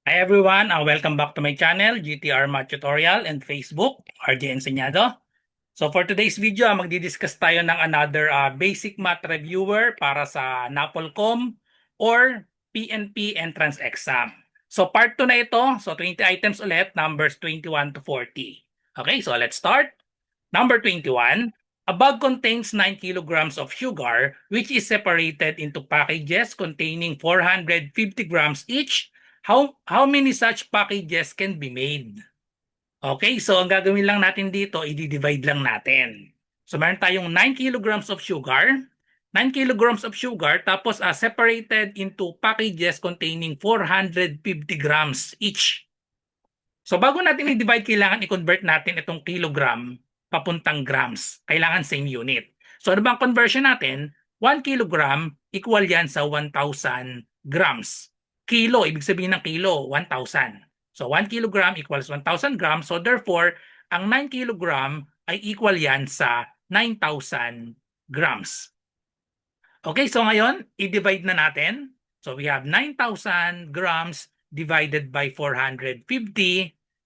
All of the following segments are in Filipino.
Hi everyone, welcome back to my channel, GTR Math Tutorial and Facebook, RJ Enseñado. So for today's video, magdi-discuss tayo ng another basic math reviewer para sa NAPOLCOM or PNP entrance exam. So part 2 na ito, so 20 items ulit, numbers 21 to 40. Okay, so let's start. Number 21, a bag contains 9 kilograms of sugar which is separated into packages containing 450 grams each. How many such packages can be made? Okay, so ang gagawin lang natin dito, i-divide lang natin. So meron tayong 9 kilograms of sugar, 9 kilograms of sugar, tapos separated into packages containing 450 grams each. So bago natin i-divide, kailangan i-convert natin itong kilogram papuntang grams. Kailangan same unit. So ano ba ang conversion natin? 1 kilogram equal yan sa 1,000 grams. Kilo, ibig sabihin ng kilo, 1,000. So 1 kilogram equals 1,000 grams. So therefore, ang 9 kilogram ay equal yan sa 9,000 grams. Okay, so ngayon, i-divide na natin. So we have 9,000 grams divided by 450.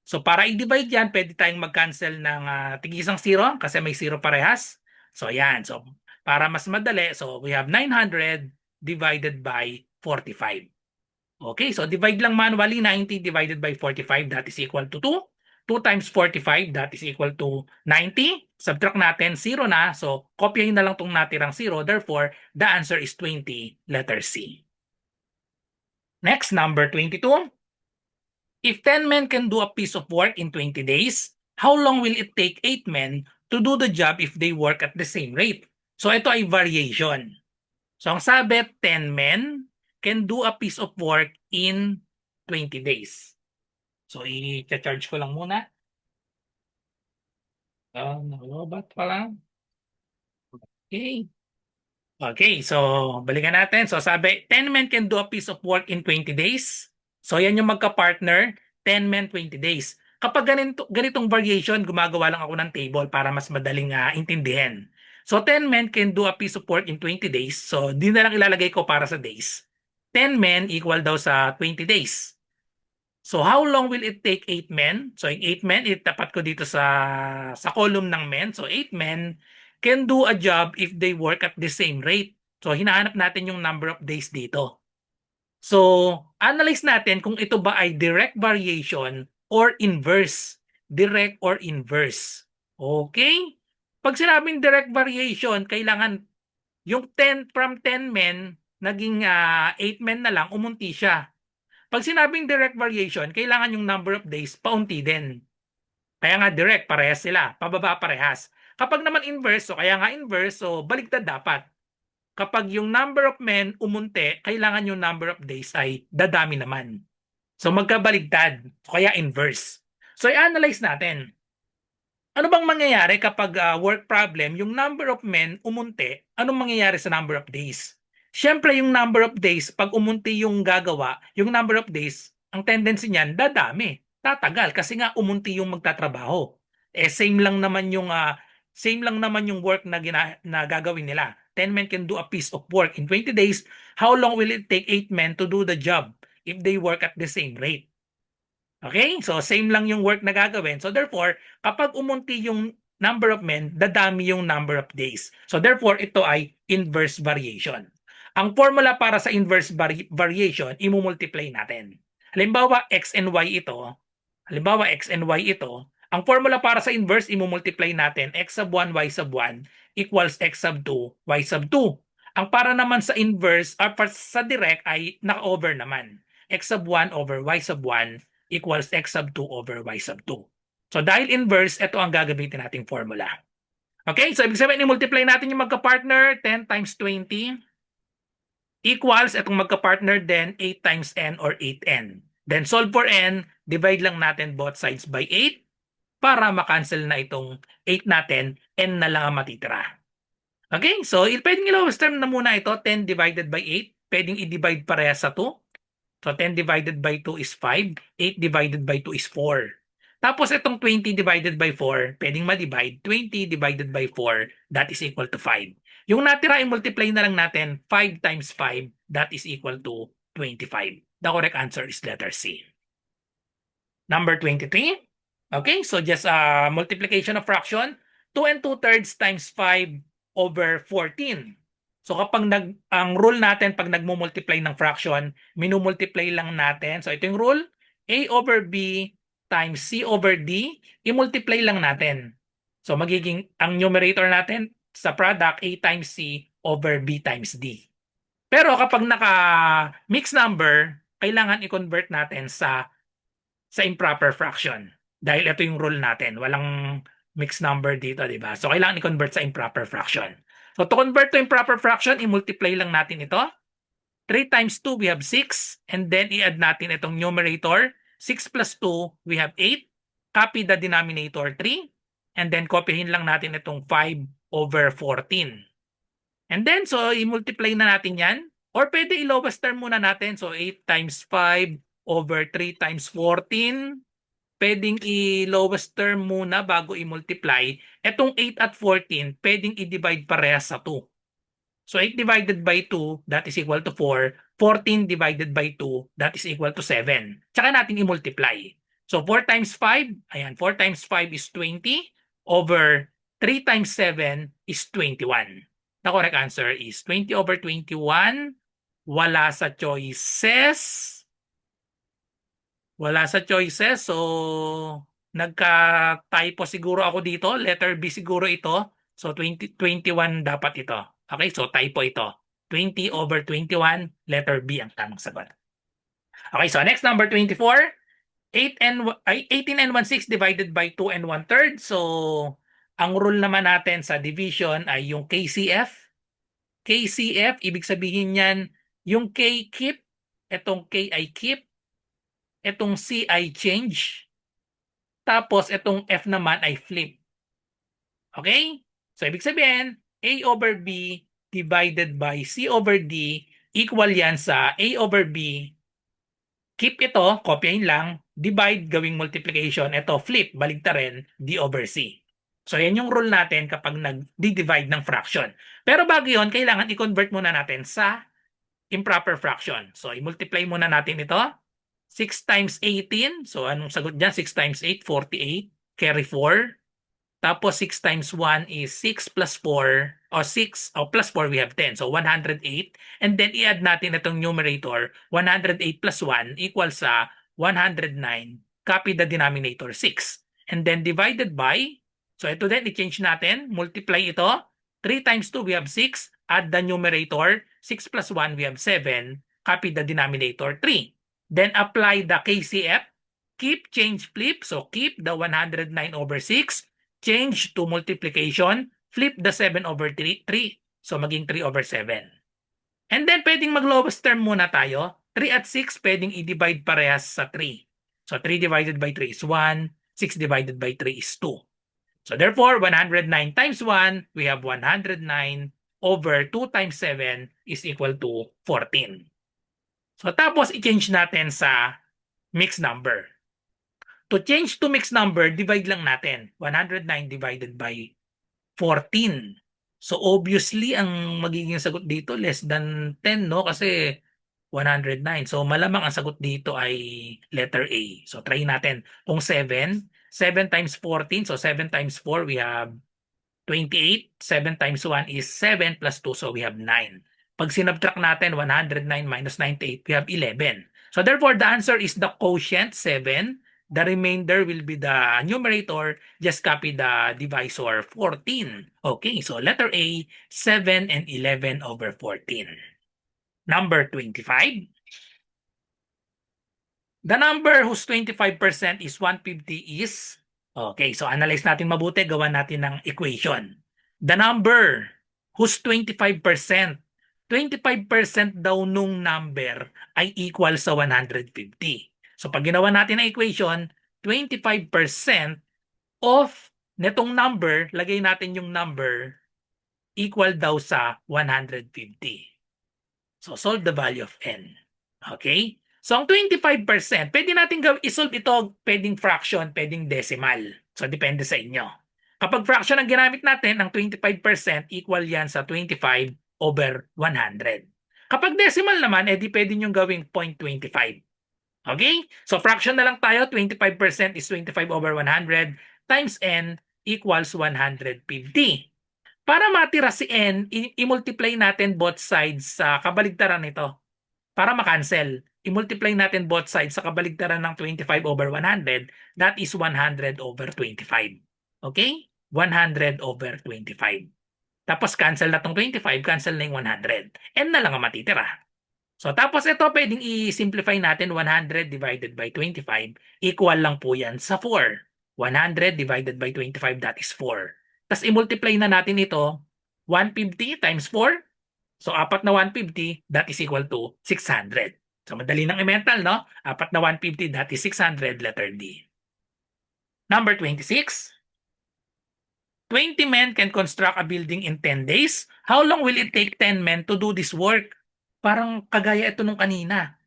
So para i-divide yan, pwede tayong mag-cancel ng tig-isang zero kasi may zero parehas. So yan. So para mas madali, so we have 900 divided by 45. Okay, so divide lang manually, 90 divided by 45, that is equal to 2. 2 times 45, that is equal to 90. Subtract natin, 0 na. So, kopyahin na lang itong natirang 0. Therefore, the answer is 20, letter C. Next, number 22. If 10 men can do a piece of work in 20 days, how long will it take 8 men to do the job if they work at the same rate? So, ito ay variation. So, ang sabi, 10 men can do a piece of work in 20 days. So, i-charge ko lang muna. Nakalobat pa lang. Okay. Okay, so balikan natin. So sabi, 10 men can do a piece of work in 20 days. So yan yung magka-partner, 10 men, 20 days. Kapag ganitong variation, gumagawa lang ako ng table para mas madaling intindihin. So 10 men can do a piece of work in 20 days. So di na lang ilalagay ko para sa days. 10 men equal daw sa 20 days. So how long will it take 8 men? So yung 8 men, itapat ko dito sa column ng men. So 8 men can do a job if they work at the same rate. So hinahanap natin yung number of days dito. So analyze natin kung ito ba ay direct variation or inverse. Direct or inverse. Okay? Pag sinabing direct variation, kailangan yung 10 from 10 men, naging 8 men na lang, umunti siya. Pag sinabing direct variation, kailangan yung number of days paunti din. Kaya nga direct, parehas sila. Pababa, parehas. Kapag naman inverse, so kaya nga inverse, so baliktad dapat. Kapag yung number of men umunti, kailangan yung number of days ay dadami naman. So magkabaligtad, kaya inverse. So i-analyze natin. Ano bang mangyayari kapag work problem, yung number of men umunti, anong mangyayari sa number of days? Siyempre, yung number of days, pag umunti yung gagawa, yung number of days, ang tendency niyan, dadami. Tatagal kasi nga umunti yung magtatrabaho. Same lang naman yung work na gagawin nila. 10 men can do a piece of work in 20 days. How long will it take 8 men to do the job if they work at the same rate? Okay? So, same lang yung work na gagawin. So, therefore, kapag umunti yung number of men, dadami yung number of days. So, therefore, ito ay inverse variation. Ang formula para sa inverse variation, imumultiply natin. Halimbawa, x and y ito. Ang formula para sa inverse, imumultiply natin x sub 1, y sub 1 equals x sub 2, y sub 2. Ang para naman sa inverse, or sa direct, ay naka-over naman. X sub 1 over y sub 1 equals x sub 2 over y sub 2. So dahil inverse, ito ang gagamitin nating formula. Okay, so ibig sabihin, i-multiply natin yung magka-partner, 10 times 20 equals, itong magka-partner din, 8 times n or 8n. Then solve for n, divide lang natin both sides by 8 para makancel na itong 8 natin, n na lang ang matitira. Okay, so pwedeng i-lowest term na muna ito, 10 divided by 8. Pwedeng i-divide pareha sa 2. So 10 divided by 2 is 5. 8 divided by 2 is 4. Tapos itong 20 divided by 4, pwedeng ma-divide. 20 divided by 4, that is equal to 5. Yung natira, i-multiply na lang natin. 5 times 5, that is equal to 25. The correct answer is letter C. Number 23. Okay, so just multiplication of fraction. 2 and 2/3 times 5 over 14. So kapag ang rule natin pag nagmumultiply ng fraction, minumultiply lang natin. So ito yung rule, A over B times C over D, i-multiply lang natin. So magiging ang numerator natin sa product A times C over B times D. Pero kapag naka-mixed number, kailangan i-convert natin sa improper fraction. Dahil ito yung rule natin. Walang mixed number dito, di ba? So, kailangan i-convert sa improper fraction. So, to convert to improper fraction, i-multiply lang natin ito. 3 times 2, we have 6. And then, i-add natin itong numerator. 6 plus 2, we have 8. Copy the denominator, 3. And then, copyhin lang natin itong 5 over 14. And then, so, i-multiply na natin yan. Or pwede i-lowest term muna natin. So, 8 times 5 over 3 times 14. Pwedeng i-lowest term muna bago i-multiply. Etong 8 at 14, pwedeng i-divide parehas sa 2. So 8 divided by 2, that is equal to 4. 14 divided by 2, that is equal to 7. Tsaka natin i-multiply. So 4 times 5, ayan, 4 times 5 is 20 over 3 times 7 is 21. The correct answer is 20 over 21. Wala sa choices. Wala sa choices. So, nagka-typo siguro ako dito. Letter B siguro ito. So, 21 dapat ito. Okay, so typo ito. 20 over 21, letter B ang tamang sagot. Okay, so next number 24. 18 and 1/6 divided by 2 and 1/3. So, ang rule naman natin sa division ay yung KCF. KCF, ibig sabihin niyan, yung K keep, itong K ay keep, itong C ay change, tapos itong F naman ay flip. Okay? So, ibig sabihin, A over B divided by C over D equal yan sa A over B. Keep ito, kopyahin lang, divide, gawing multiplication, ito flip, baligtarin, D over C. So, yan yung rule natin kapag nag-divide ng fraction. Pero bago yun, kailangan i-convert muna natin sa improper fraction. So, i-multiply muna natin ito. 6 times 18. So, anong sagot dyan? 6 times 8, 48. Carry 4. Tapos 6 times 1 is 6 plus 4. O 6, o plus 4, we have 10. So, 108. And then, i-add natin itong numerator. 108 plus 1 equals sa 109. Copy the denominator, 6. And then, divided by, so ito din, i-change natin. Multiply ito. 3 times 2, we have 6. Add the numerator. 6 plus 1, we have 7. Copy the denominator, 3. Then apply the KCF. Keep, change, flip. So keep the 109 over 6. Change to multiplication. Flip the 7 over 3. So maging 3 over 7. And then pwedeng mag-lowest term muna tayo. 3 at 6 pwedeng i-divide parehas sa 3. So 3 divided by 3 is 1. 6 divided by 3 is 2. So therefore, 109 times 1, we have 109 over 2 times 7 is equal to 14. So tapos i-change natin sa mixed number. To change to mixed number, divide lang natin. 109 divided by 14. So obviously, ang magiging sagot dito less than 10, no? Kasi 109. So malamang ang sagot dito ay letter A. So try natin. Kung 7, 7 times 14. So 7 times 4, we have 28. 7 times 1 is 7 plus 2. So we have 9. Pag sinubtract natin 109 minus 98, we have 11. So therefore, the answer is the quotient 7. The remainder will be the numerator. Just copy the divisor 14. Okay, so letter A, 7 and 11 over 14. Number 25. The number whose 25% is 150 is, okay, so analyze natin mabuti, gawa natin ng equation. The number whose 25%, 25% daw nung number ay equal sa 150. So pag ginawa natin ang equation, 25% of netong number, lagay natin yung number, equal daw sa 150. So solve the value of n. Okay? So ang 25%, pwede natin isolve ito, pwedeng fraction, pwedeng decimal. So depende sa inyo. Kapag fraction ang ginamit natin, ang 25% equal yan sa 25 over 100. Kapag decimal naman, edi pwede nyo gawing 0.25. Okay? So fraction na lang tayo. 25% is 25 over 100 times n equals 150. Para matira si n, i-multiply natin both sides sa kabaligtaran nito. Para ma-cancel, i-multiply natin both sides sa kabaligtaran ng 25 over 100. That is 100 over 25. Okay? 100 over 25. Tapos cancel na tong 25, cancel na yung 100. N na lang ang matitira. So tapos ito pwedeng i-simplify natin 100 divided by 25. Equal lang po yan sa 4. 100 divided by 25, that is 4. Tapos i-multiply na natin ito. 150 times 4. So apat na 150, that is equal to 600. So madali nang i-mental, no? Apat na 150, that is 600, letter D. Number 26. 20 men can construct a building in 10 days. How long will it take 10 men to do this work? Parang kagaya ito nung kanina.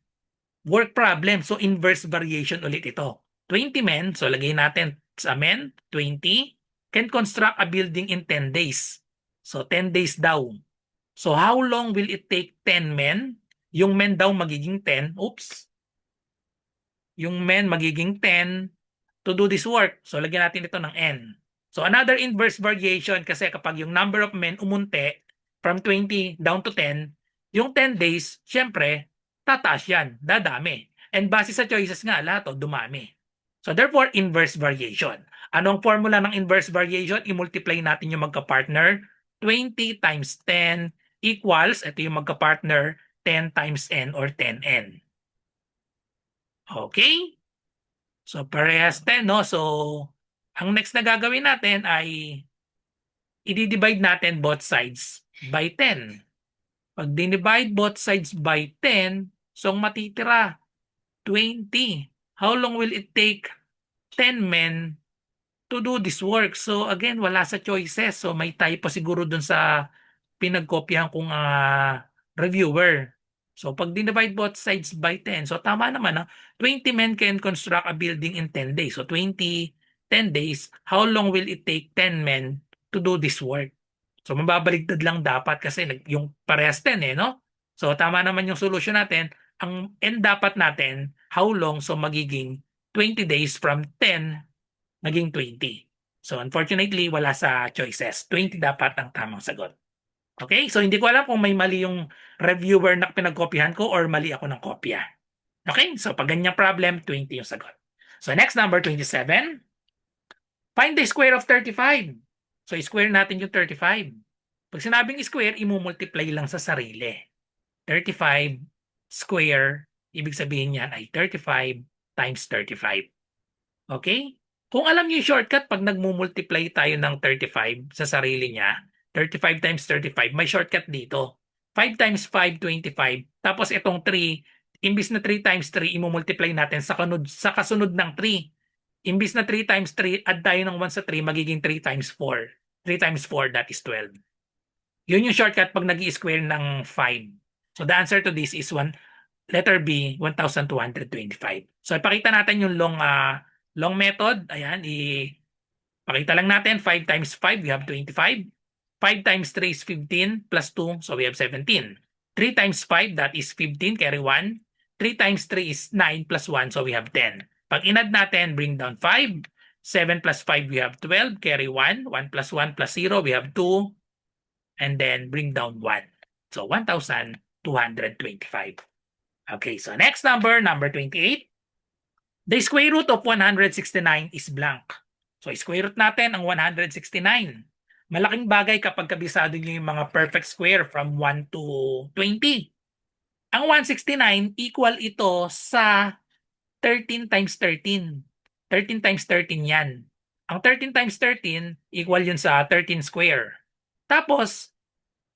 Work problem. So inverse variation ulit ito. 20 men, so lagay natin sa men, 20, can construct a building in 10 days. So 10 days daw. So how long will it take 10 men? Yung men daw magiging 10. Oops. Yung men magiging 10 to do this work. So lagyan natin ito ng n. So another inverse variation kasi kapag yung number of men umunti from 20 down to 10, yung 10 days, syempre, tataas yan, dadami. And base sa choices nga, lahat dumami. So therefore, inverse variation. Anong formula ng inverse variation? I-multiply natin yung magka-partner. 20 times 10 equals, ito yung magka-partner, 10 times n or 10n. Okay? So parehas 10, no? So ang next na gagawin natin ay i-divide natin both sides by 10. Pag dinivide both sides by 10, so ang matitira 20. How long will it take 10 men to do this work? So again, wala sa choices. So may typo siguro dun sa pinagkopyahan kong reviewer. So pag dinivide both sides by 10, so tama naman, 20 men can construct a building in 10 days. So 20, 10 days, how long will it take 10 men to do this work? So mababaligtad lang dapat kasi yung parehas 10 no? So tama naman yung solution natin. Ang n dapat natin, how long? So magiging 20 days from 10 naging 20. So unfortunately, wala sa choices. 20 dapat ang tamang sagot. Okay? So hindi ko alam kung may mali yung reviewer na pinagkopyahan ko or mali ako ng kopya. Okay? So pag ganyang problem, 20 yung sagot. So next, number 27. Find the square of 35. So square natin yung 35. Pag sinabing square, imumultiply lang sa sarili. 35 square, ibig sabihin yan ay 35 times 35. Okay? Kung alam niyo yung shortcut, pag nagmumultiply tayo ng 35 sa sarili niya, 35 times 35, may shortcut dito. 5 times 5, 25. Tapos itong 3, imbis na 3 times 3, imumultiply natin sa kasunod ng 3. Imbis na 3 times 3, add tayo ng 1 sa 3, magiging 3 times 4. 3 times 4, that is 12. Yun yung shortcut pag nag-i-square ng 5. So the answer to this is letter B, 1,225. So ipakita natin yung long method. Ayan, ipakita lang natin. 5 times 5, we have 25. 5 times 3 is 15 plus 2, so we have 17. 3 times 5, that is 15, carry 1. 3 times 3 is 9 plus 1, so we have 10. Pag inad natin, bring down 5. 7 plus 5, we have 12, carry 1. 1 plus 1 plus 0, we have 2. And then bring down 1. So 1,225. Okay, so next number 28. The square root of 169 is blank. So square root natin ang 169. Malaking bagay kapag kabisado nyo yung mga perfect square from 1 to 20. Ang 169 equal ito sa 13 times 13. 13 times 13 yan. Ang 13 times 13 equal yun sa 13 square. Tapos,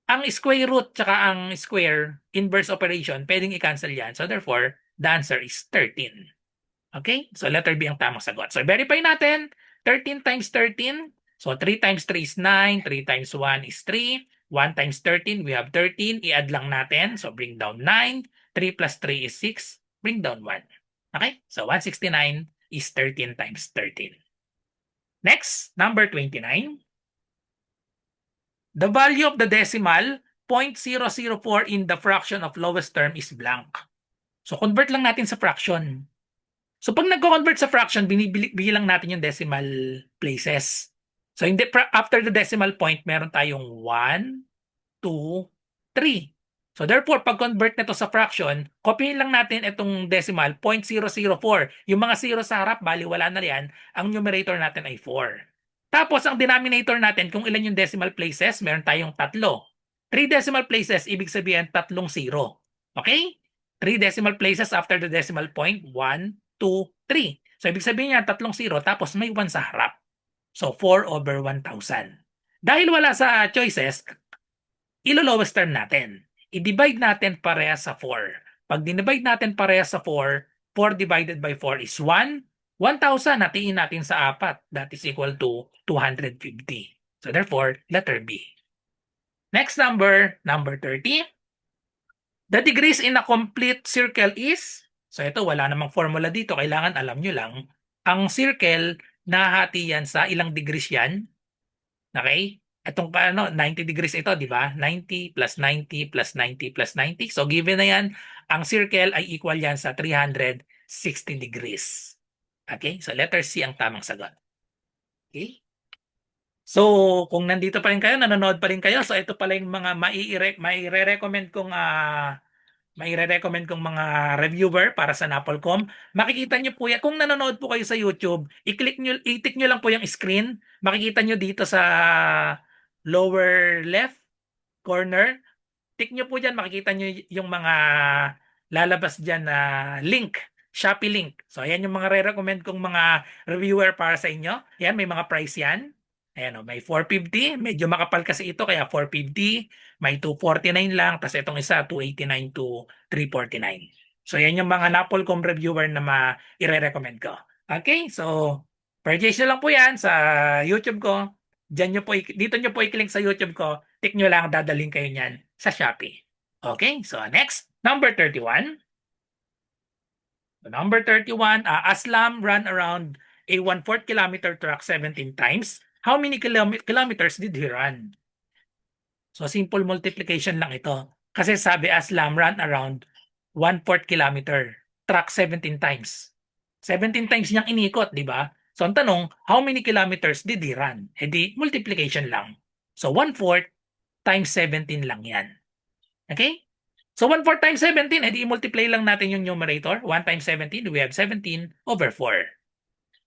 ang square root tsaka ang square inverse operation, pwedeng i-cancel yan. So therefore, the answer is 13. Okay? So letter B ang tamang sagot. So verify natin. 13 times 13. So 3 times 3 is 9. 3 times 1 is 3. 1 times 13, we have 13. I-add lang natin. So bring down 9. 3 plus 3 is 6. Bring down 1. Okay? So 169 is 13 times 13. Next, number 29. The value of the decimal 0.004 in the fraction of lowest term is blank. So convert lang natin sa fraction. So pag nagko-convert sa fraction, bilang natin yung decimal places. So hindi, after the decimal point, meron tayong 1, 2, 3. So therefore, pag convert nito sa fraction, copyin lang natin itong decimal 0.004. Yung mga zero sa harap, bali wala na yan. Ang numerator natin ay 4. Tapos ang denominator natin, kung ilan yung decimal places, meron tayong 3. 3 decimal places, ibig sabihin 3 zero. Okay? 3 decimal places after the decimal point, 1, 2, 3. So ibig sabihin niya 3 zero tapos may 1 sa harap. So 4/1000. Dahil wala sa choices, ilo-lowest term natin. I-divide natin parehas sa 4. Pag dinivide natin parehas sa 4, 4 divided by 4 is 1. 1,000 natiin natin sa 4. That is equal to 250. So therefore, letter B. Next number 30. The degrees in a complete circle is, so ito wala namang formula dito, kailangan alam nyo lang, ang circle, nahati yan sa ilang degrees yan. Okay? Itong 90 degrees ito, di ba? 90 plus 90 plus 90 plus 90. So given na yan, ang circle ay equal yan sa 360 degrees. Okay? So letter C ang tamang sagot. Okay? So kung nandito pa rin kayo, nanonood pa rin kayo, so ito pala yung mga maire-recommend kong mga reviewer para sa Napolcom. Makikita nyo po yan. Kung nanonood po kayo sa YouTube, i-tick nyo lang po yung screen. Makikita nyo dito sa lower left corner. Tick nyo po dyan, makikita nyo yung mga lalabas dyan na link. Shopee link. So, ayan yung mga re-recommend kong mga reviewer para sa inyo. Ayan, may mga price yan. Ayan, may 450. Medyo makapal kasi ito, kaya 450. May 249 lang. Tapos itong isa, 289 to 349. So, yan yung mga Napolcom reviewer na i-recommend ko. Okay, so purchase nyo lang po yan sa YouTube ko. Dito nyo po i-click sa YouTube ko. Tick nyo lang, dadaling kayo niyan sa Shopee. Okay, so next, number 31. Number 31, Aslam ran around a 1/4 kilometer track 17 times. How many kilometers did he run? So simple multiplication lang ito. Kasi sabi Aslam ran around 1/4 kilometer track 17 times. 17 times niyang inikot, di ba? So ang tanong, how many kilometers did he run? E di multiplication lang. So 1/4 times 17 lang yan. Okay? So 1/4 times 17, edi i-multiply lang natin yung numerator. 1 times 17, we have 17/4.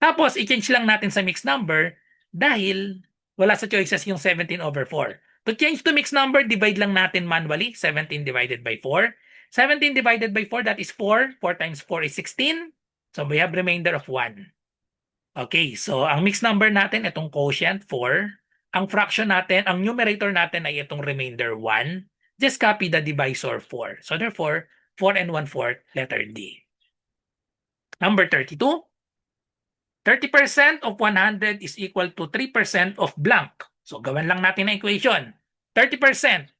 Tapos, i-change lang natin sa mixed number dahil wala sa choices yung 17/4. To change to mixed number, divide lang natin manually. 17 divided by 4. 17 divided by 4, that is 4. 4 times 4 is 16. So we have remainder of 1. Okay, so ang mixed number natin, itong quotient 4. Ang fraction natin, ang numerator natin ay itong remainder 1. Just copy the divisor 4. So therefore, 4 and 1/4, letter D. Number 32. 30% of 100 is equal to 3% of blank. So gawin lang natin ang equation. 30%.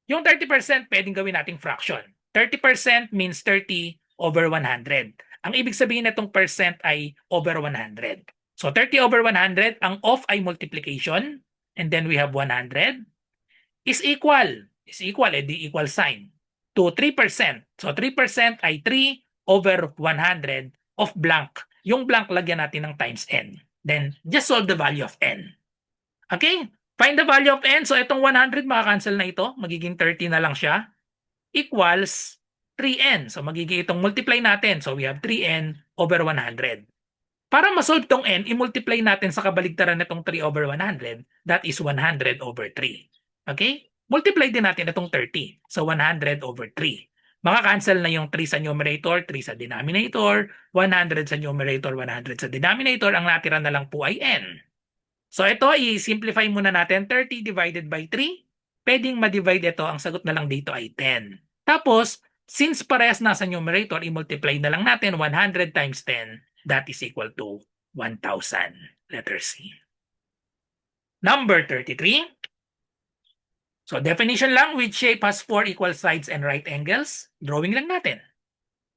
Yung 30% pwedeng gawin nating fraction. 30% means 30/100. Ang ibig sabihin nitong percent ay over 100. So 30/100, ang off ay multiplication, and then we have 100 is equal, edi equal sign, to 3%. So 3% ay 3/100 of blank. Yung blank, lagyan natin ng times n. Then, just solve the value of n. Okay? Find the value of n. So, itong 100, makakancel na ito. Magiging 30 na lang siya. Equals 3n. So, magiging itong multiply natin. So, we have 3n/100. Para ma-solve tong n, i-multiply natin sa kabaligtaran nitong 3/100. That is 100/3. Okay? Multiply din natin itong 30. So, 100/3. Maka-cancel na yung 3 sa numerator, 3 sa denominator, 100 sa numerator, 100 sa denominator. Ang natira na lang po ay n. So ito, i-simplify muna natin. 30 divided by 3. Pwedeng ma-divide ito. Ang sagot na lang dito ay 10. Tapos, since parehas na sa numerator, i-multiply na lang natin 100 times 10. That is equal to 1,000. Letter C. Number 33. So definition lang, which shape has 4 equal sides and right angles? Drawing lang natin.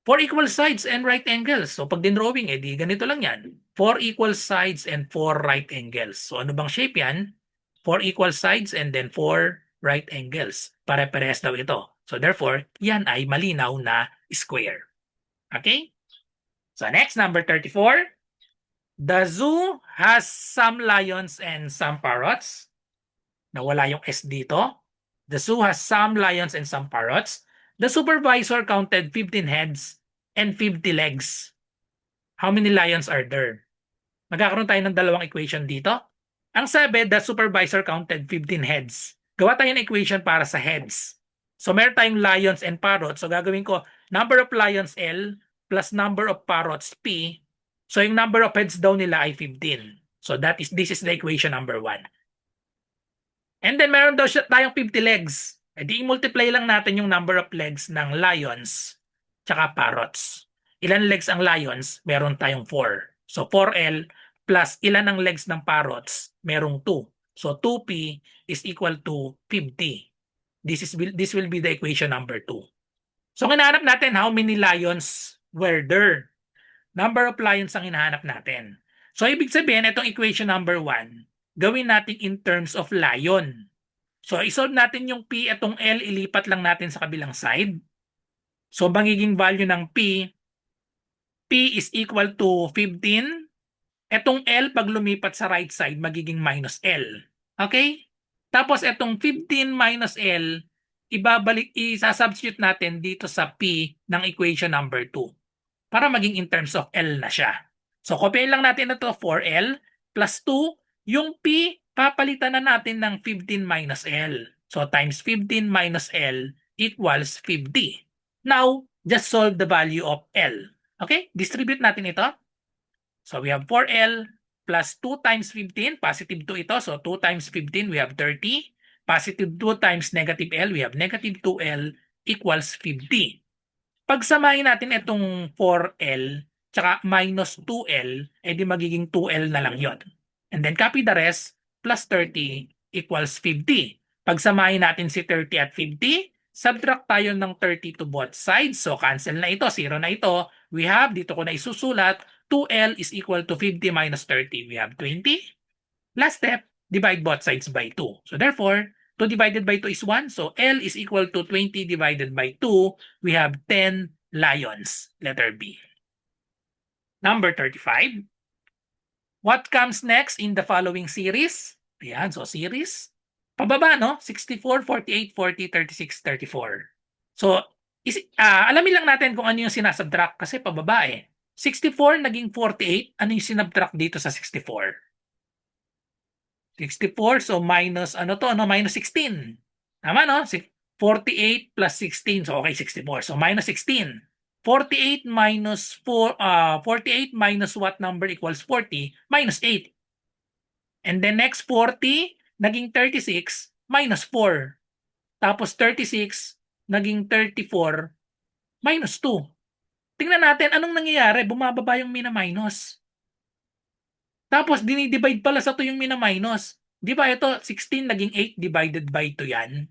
4 equal sides and right angles. So pag din-drawing, edi ganito lang yan. 4 equal sides and 4 right angles. So ano bang shape yan? 4 equal sides and then 4 right angles. Pare-parehas daw ito. So therefore, yan ay malinaw na square. Okay? So next, number 34. The zoo has some lions and some parrots. Nawala yung S dito. The zoo has some lions and some parrots. The supervisor counted 15 heads and 50 legs. How many lions are there? Magkakaroon tayo ng dalawang equation dito. Ang sabi, the supervisor counted 15 heads. Gawa tayo ng equation para sa heads. So meron tayong lions and parrots. So gagawin ko, number of lions L plus number of parrots P. So yung number of heads daw nila ay 15. So this is the equation number 1. And then meron daw tayong 50 legs. E di multiply lang natin yung number of legs ng lions tsaka parrots. Ilan legs ang lions? Meron tayong 4. So 4L plus ilan ang legs ng parrots? Merong 2. So 2P is equal to 50. This will be the equation number 2. So hinahanap natin how many lions were there. Number of lions ang hinahanap natin. So ibig sabihin, itong equation number 1, gawin natin in terms of lion. So isolve natin yung P, itong L, ilipat lang natin sa kabilang side. So magiging value ng P is equal to 15. Itong L, pag lumipat sa right side, magiging minus L. Okay? Tapos itong 15 minus L, isasubstitute natin dito sa P ng equation number 2 para maging in terms of L na siya. So copyin lang natin ito, 4L plus 2. Yung P, papalitan na natin ng 15 minus L. So times 15 minus L equals 50. Now, just solve the value of L. Okay? Distribute natin ito. So we have 4L plus 2 times 15, positive 2 ito. So 2 times 15, we have 30. Positive 2 times negative L, we have negative 2L equals 50. Pagsamahin natin itong 4L tsaka minus 2L, edi magiging 2L na lang yon. And then copy the rest, plus 30 equals 50. Pagsamahin natin si 30 at 50, subtract tayo ng 30 to both sides. So cancel na ito, 0 na ito. We have, dito ko na isusulat, 2L is equal to 50 minus 30. We have 20. Last step, divide both sides by 2. So therefore, 2 divided by 2 is 1. So L is equal to 20 divided by 2. We have 10 lions. Letter B. Number 35. What comes next in the following series? Ayan, so series. Pababa, no? 64, 48, 40, 36, 34. So, alamin lang natin kung ano yung sinasubtract kasi pababa eh. 64 naging 48. Ano yung sinubtract dito sa 64? 64, so minus, minus 16. Tama, no? 48 plus 16, so okay, 64. So minus 16. 48 minus 48 minus what number equals 40? Minus 8. And then next 40, naging 36, minus 4. Tapos 36, naging 34, minus 2. Tingnan natin, anong nangyayari? Bumababa yung mina-minus. Tapos dinidivide pala sa 2 yung mina-minus. Di ba ito, 16 naging 8 divided by 2 yan.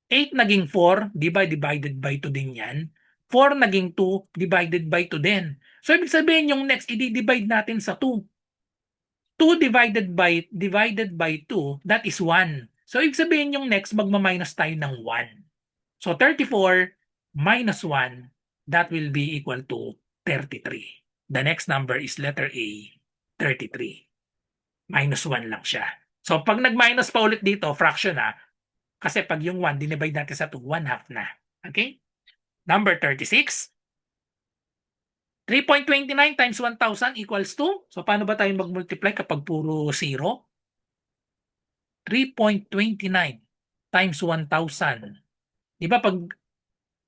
8 naging 4, di ba divided by 2 din yan. 4 naging 2 divided by 2 din. So ibig sabihin yung next, i-divide natin sa 2. 2 divided by 2, that is 1. So ibig sabihin yung next, magma-minus tayo ng 1. So 34 minus 1, that will be equal to 33. The next number is letter A, 33. Minus 1 lang siya. So pag nag-minus pa ulit dito, fraction na. Kasi pag yung 1, dinivide natin sa 2, 1/2 na. Okay? Number 36. 3.29 times 1,000 equals to? So paano ba tayo mag-multiply kapag puro 0? 3.29 times 1,000. Di ba pag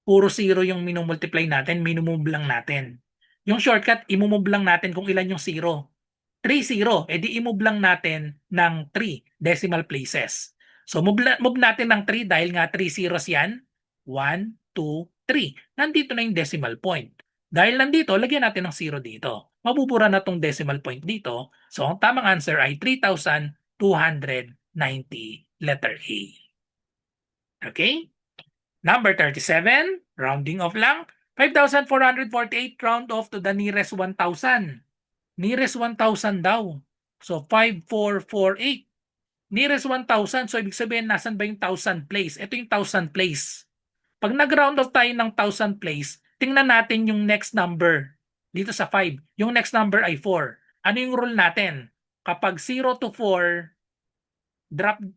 puro 0 yung minumultiply natin, minumove lang natin. Yung shortcut, imumove lang natin kung ilan yung 0. 3-0, edi i-move lang natin ng 3 decimal places. So move natin ng 3 dahil nga 3 zeros yan. 1, 2, 3. Nandito na yung decimal point. Dahil nandito, lagyan natin ng 0 dito. Mabubura na tong decimal point dito. So ang tamang answer ay 3,290, letter A. Okay? Number 37, rounding off lang. 5,448, round off to the nearest 1,000. Nearest 1,000 daw. So 5,448. Nearest 1,000. So ibig sabihin, nasan ba yung 1,000 place? Ito yung 1,000 place. Pag nag-round off tayo ng 1,000 place, tingnan natin yung next number dito sa 5. Yung next number ay 4. Ano yung rule natin? Kapag 0 to 4,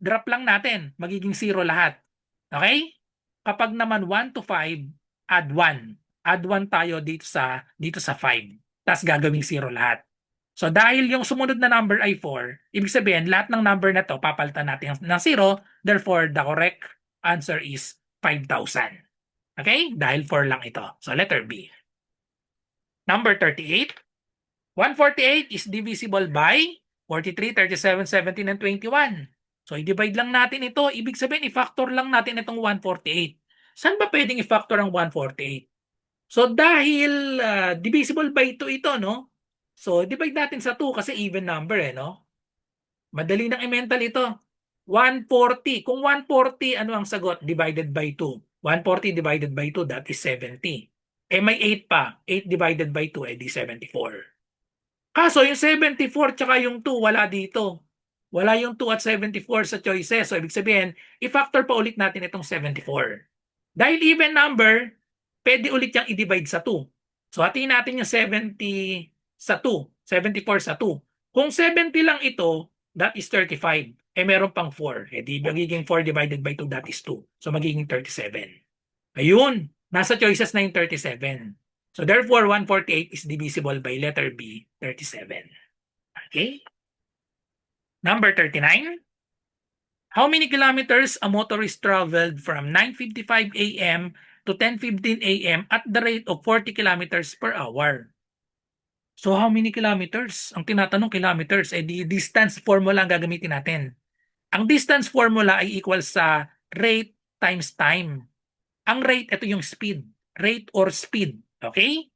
drop lang natin. Magiging 0 lahat. Okay? Kapag naman 1 to 5, add 1. Add 1 tayo dito sa 5. Tapos gagawing 0 lahat. So dahil yung sumunod na number ay 4, ibig sabihin lahat ng number na to papalitan natin ng 0, therefore the correct answer is 5,000. Okay? Dahil 4 lang ito. So letter B. Number 38. 148 is divisible by 43, 37, 17, and 21. So i-divide lang natin ito. Ibig sabihin i-factor lang natin itong 148. Saan ba pwedeng i-factor ang 148? So dahil divisible by 2 ito, no? So divide natin sa 2 kasi even number no? Madali nang i-mental ito. 140. Kung 140, ano ang sagot? Divided by 2. 140 divided by 2, that is 70. May 8 pa. 8 divided by 2, edi 74. Kaso yung 74 tsaka yung 2, wala dito. Wala yung 2 at 74 sa choices. So ibig sabihin, i-factor pa ulit natin itong 74. Dahil even number, pwede ulit yung i-divide sa 2. So hatiin natin yung 70 sa 2. 74 sa 2. Kung 70 lang ito, that is 35. Meron pang 4. Di magiging 4 divided by 2, that is 2. So magiging 37. Ayun, nasa choices na yung 37. So therefore, 148 is divisible by letter B, 37. Okay? Number 39. How many kilometers a motorist traveled from 9:55 a.m. to 10:15 a.m. at the rate of 40 kilometers per hour? So how many kilometers? Ang tinatanong kilometers, di distance formula ang gagamitin natin. Ang distance formula ay equal sa rate times time. Ang rate, ito yung speed. Rate or speed. Okay?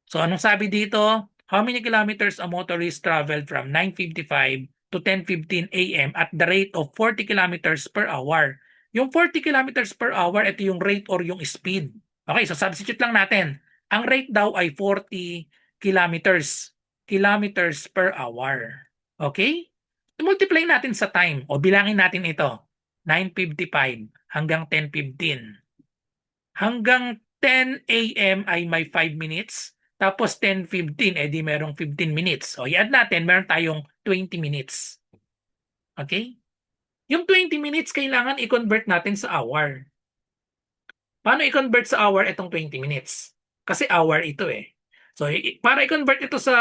So anong sabi dito? How many kilometers a motorist traveled from 9:55 to 10:15 a.m. at the rate of 40 kilometers per hour? Yung 40 kilometers per hour, ito yung rate or yung speed. Okay, so substitute lang natin. Ang rate daw ay 40 kilometers per hour. Okay? Multiply natin sa time o bilangin natin ito. 9:55 hanggang 10:15. Hanggang 10 a.m. ay may 5 minutes. Tapos 10:15, di merong 15 minutes. O i-add natin, meron tayong 20 minutes. Okay? Yung 20 minutes, kailangan i-convert natin sa hour. Paano i-convert sa hour itong 20 minutes? Kasi hour ito So, para i-convert ito sa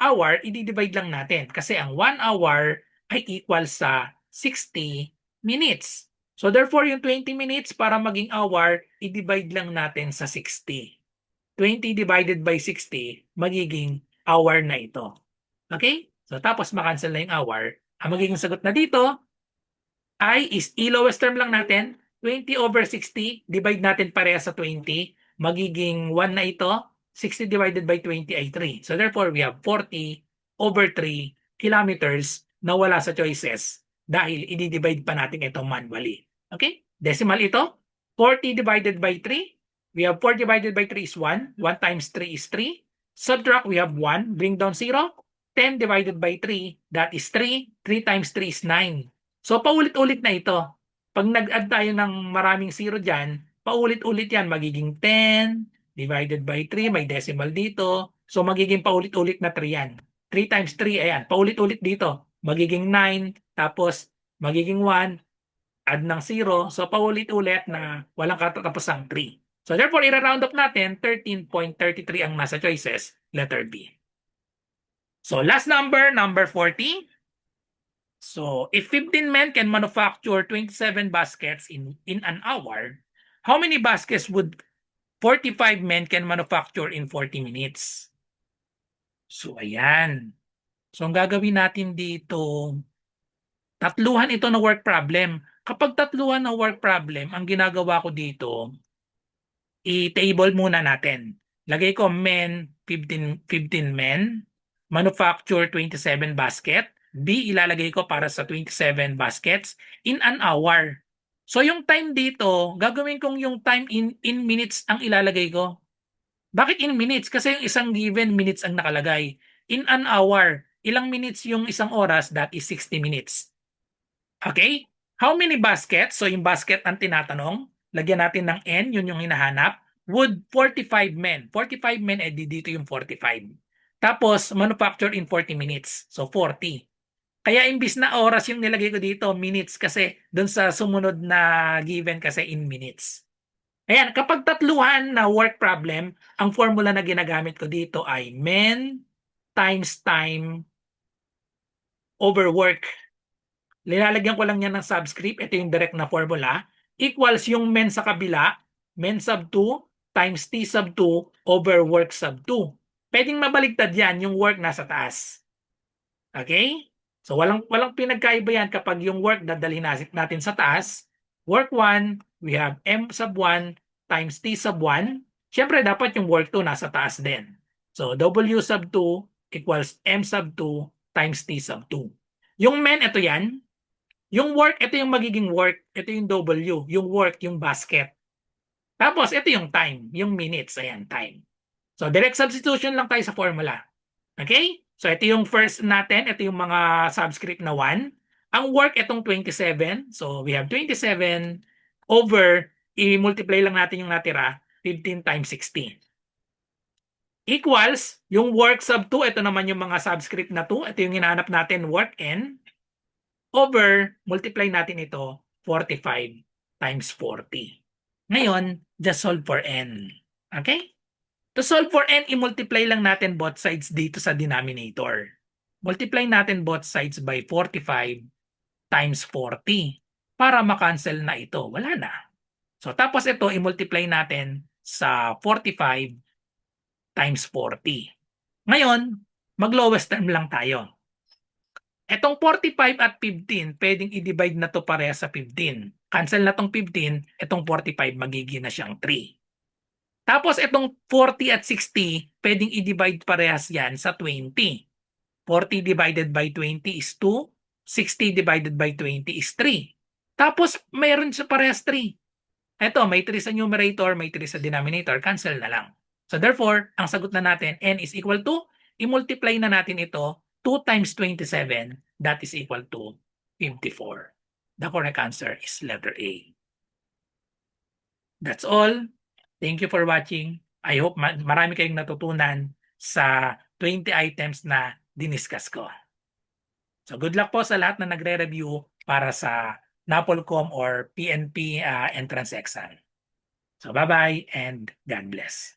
hour, i-divide lang natin. Kasi ang 1 hour ay equal sa 60 minutes. So, therefore, yung 20 minutes para maging hour, i-divide lang natin sa 60. 20 divided by 60, magiging hour na ito. Okay? So, tapos makancel na yung hour. Ang magiging sagot na dito ay is i-lowest term lang natin. 20 over 60, divide natin pareha sa 20. Magiging 1 na ito. 60 divided by 20 ay 3. So therefore, we have 40 over 3 kilometers na wala sa choices dahil i-divide pa natin ito manually. Okay? Decimal ito. 40 divided by 3. We have 4 divided by 3 is 1. 1 times 3 is 3. Subtract, we have 1. Bring down 0. 10 divided by 3, that is 3. 3 times 3 is 9. So paulit-ulit na ito. Pag nag-add tayo ng maraming 0 dyan, paulit-ulit yan. Magiging 10 divided by 3, may decimal dito. So magiging paulit-ulit na 3 yan. 3 times 3, ayan, paulit-ulit dito. Magiging 9, tapos magiging 1, add ng 0. So paulit-ulit na walang katatapusang 3. So therefore, i-round up natin, 13.33 ang nasa choices, letter B. So last number, number 40. So, if 15 men can manufacture 27 baskets in an hour, how many baskets would 45 men can manufacture in 40 minutes? So, ayan. So, ang gagawin natin dito, tatluhan ito na work problem. Kapag tatluhan na work problem, ang ginagawa ko dito, i-table muna natin. Lagay ko men, 15 men, manufacture 27 basket. B, ilalagay ko para sa 27 baskets in an hour. So yung time dito, gagawin kong yung time in minutes ang ilalagay ko. Bakit in minutes? Kasi yung isang given minutes ang nakalagay. In an hour, ilang minutes yung isang oras? That is 60 minutes. Okay? How many baskets? So yung basket ang tinatanong. lagyan natin ng N, yun yung hinahanap. Would 45 men. 45 men, dito yung 45. Tapos, manufacture in 40 minutes. So, 40. Kaya imbis na oras yung nilagay ko dito, minutes kasi doon sa sumunod na given kasi in minutes. Ayan, kapag tatluhan na work problem, ang formula na ginagamit ko dito ay men times time over work. Nilalagyan ko lang yan ng subscript. Ito yung direct na formula. Equals yung men sa kabila, men sub 2 times t sub 2 over work sub 2. Pwedeng mabaligtad yan, yung work nasa taas. Okay? So walang pinagkaiba yan kapag yung work dadalhin natin sa taas. Work 1, we have m sub 1 times t sub 1. Siyempre dapat yung work 2 nasa taas din. So w sub 2 equals m sub 2 times t sub 2. Yung men, ito yan. Yung work, ito yung magiging work. Ito yung W. Yung work, yung basket. Tapos, ito yung time. Yung minutes. Ayan, time. So, direct substitution lang tayo sa formula. Okay? So, ito yung first natin. Ito yung mga subscript na 1. Ang work, itong 27. So, we have 27 over, i-multiply lang natin yung natira, 15 times 60. Equals, yung work sub 2, ito naman yung mga subscript na 2. Ito yung hinahanap natin, work n. Over, multiply natin ito, 45 times 40. Ngayon, just solve for n. Okay? To solve for n, i-multiply lang natin both sides dito sa denominator. Multiply natin both sides by 45 times 40 para makancel na ito. Wala na. So, tapos ito, i-multiply natin sa 45 times 40. Ngayon, mag-lowest term lang tayo. Etong 45 at 15, pwedeng i-divide na to pareha sa 15. Cancel na tong 15, etong 45 magiging na siyang 3. Tapos itong 40 at 60, pwedeng i-divide parehas yan sa 20. 40 divided by 20 is 2. 60 divided by 20 is 3. Tapos mayroon sa parehas 3. Ito, may 3 sa numerator, may 3 sa denominator. Cancel na lang. So therefore, ang sagot na natin, n is equal to, i-multiply na natin ito, 2 times 27, that is equal to 54. The correct answer is letter A. That's all. Thank you for watching. I hope marami kayong natutunan sa 20 items na diniscuss ko. So good luck po sa lahat na nagre-review para sa NAPOLCOM or PNP entrance exam. So bye-bye and God bless.